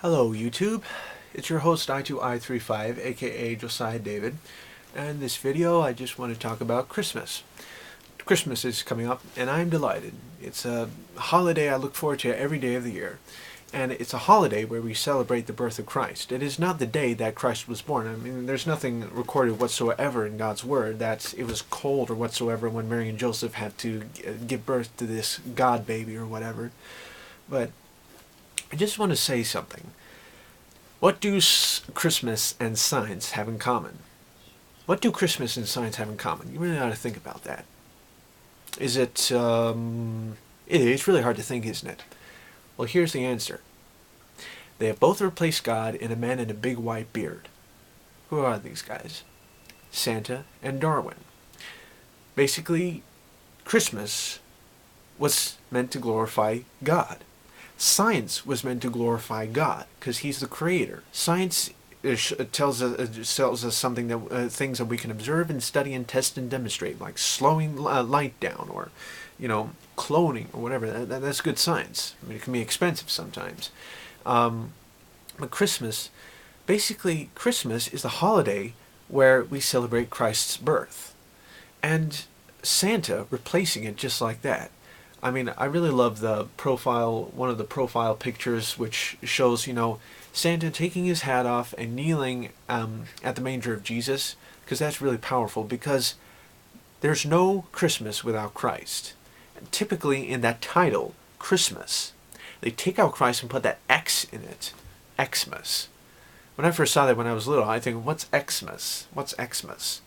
Hello YouTube, it's your host I2I35 aka Josiah David, and in this video I just want to talk about Christmas. Christmas is coming up and I'm delighted. It's a holiday I look forward to every day of the year, and it's a holiday where we celebrate the birth of Christ. It is not the day that Christ was born. I mean, there's nothing recorded whatsoever in God's word that it was cold or whatsoever when Mary and Joseph had to give birth to this God baby or whatever. But I just want to say something. What do Christmas and science have in common? What do Christmas and science have in common? You really ought to think about that. Is it, it's really hard to think, isn't it? Well, here's the answer. They have both replaced God in a man in a big white beard. Who are these guys? Santa and Darwin. Basically, Christmas was meant to glorify God. Science was meant to glorify God because He's the Creator. Science tells us something that things that we can observe and study and test and demonstrate, like slowing light down or, cloning or whatever. That's good science. I mean, it can be expensive sometimes. But Christmas, basically, Christmas is the holiday where we celebrate Christ's birth, and Santa replacing it just like that. I mean, I really love the profile, one of the profile pictures, which shows, Santa taking his hat off and kneeling at the manger of Jesus, because that's really powerful, because there's no Christmas without Christ. And typically in that title, Christmas, they take out Christ and put that X in it, Xmas. When I first saw that when I was little, I think, what's Xmas? What's Xmas?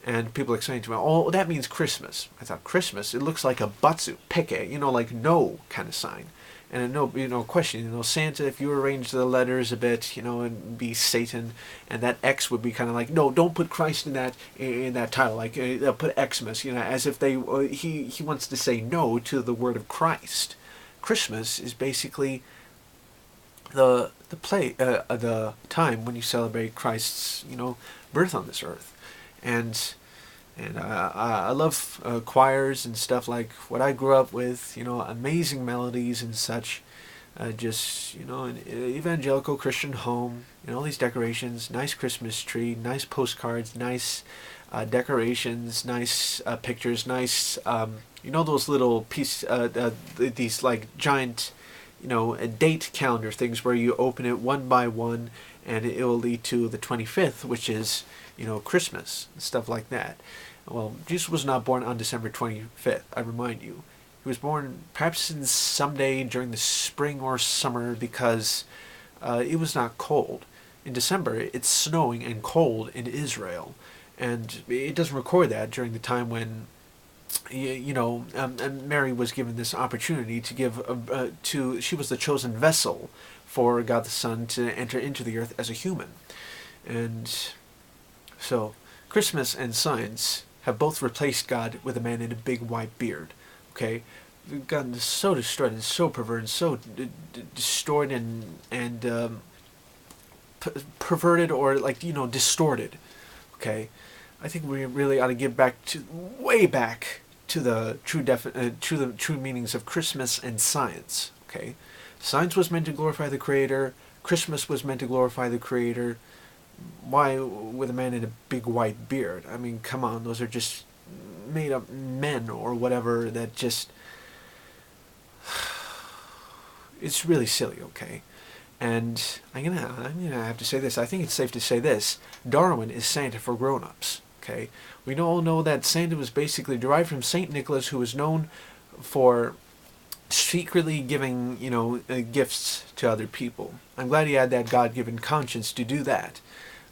And people explained to me, oh, that means Christmas. I thought, Christmas? It looks like a batsu, peke, like no kind of sign. And a no, question, Santa, if you arrange the letters a bit, and be Satan, and that X would be kind of like, no, don't put Christ in that title, like, put Xmas, as if he wants to say no to the word of Christ. Christmas is basically the time when you celebrate Christ's, birth on this earth. And I love choirs and stuff like what I grew up with, amazing melodies and such. Just, an evangelical Christian home, all these decorations, nice Christmas tree, nice postcards, nice decorations, nice pictures, nice, those little these like giant, date calendar things where you open it one by one and it will lead to the 25th, which is, Christmas, stuff like that. Well, Jesus was not born on December 25th, I remind you. He was born perhaps in someday during the spring or summer because it was not cold. In December, it's snowing and cold in Israel. And it doesn't record that during the time when, Mary was given this opportunity to give, she was the chosen vessel for God the Son to enter into the earth as a human. And so, Christmas and science have both replaced God with a man in a big white beard. Okay, we've gotten so destroyed and so perverted, so distorted and perverted or distorted. Okay, I think we really ought to get way back to the true meanings of Christmas and science. Okay, science was meant to glorify the Creator. Christmas was meant to glorify the Creator. Why with a man in a big white beard? I mean, come on, those are just made up men or whatever that just... It's really silly, okay? And I'm gonna have to say this. I think it's safe to say this. Darwin is Santa for grown-ups, okay? We all know that Santa was basically derived from Saint Nicholas, who was known for secretly giving, gifts to other people. I'm glad he had that God-given conscience to do that.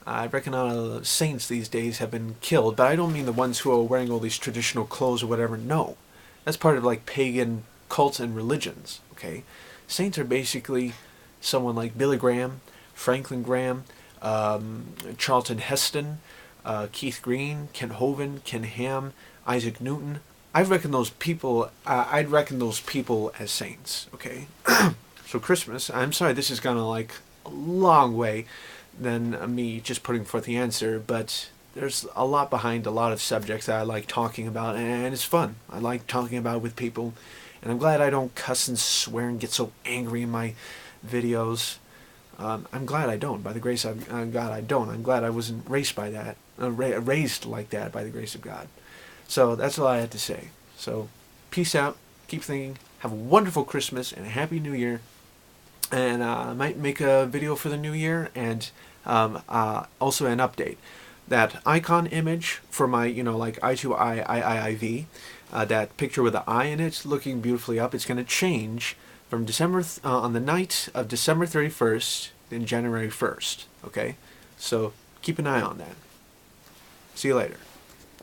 I reckon a lot of saints these days have been killed, but I don't mean the ones who are wearing all these traditional clothes or whatever. No. That's part of like pagan cults and religions, okay? Saints are basically someone like Billy Graham, Franklin Graham, Charlton Heston, Keith Green, Ken Hovind, Ken Ham, Isaac Newton. I'd reckon those people as saints, okay? So Christmas, I'm sorry this has gone like a long way than me just putting forth the answer, but there's a lot behind a lot of subjects that I like talking about, and it's fun. I like talking about it with people, and I'm glad I don't cuss and swear and get so angry in my videos. I'm glad I don't. By the grace of God, I don't. I'm glad I wasn't raised by that, raised like that by the grace of God. So that's all I had to say. So peace out. Keep thinking. Have a wonderful Christmas and a happy New Year. And I might make a video for the new year, and also an update. That icon image for my, like I2IIIV, that picture with the eye in it, looking beautifully up, it's going to change from on the night of December 31st and January 1st. Okay, so keep an eye on that. See you later.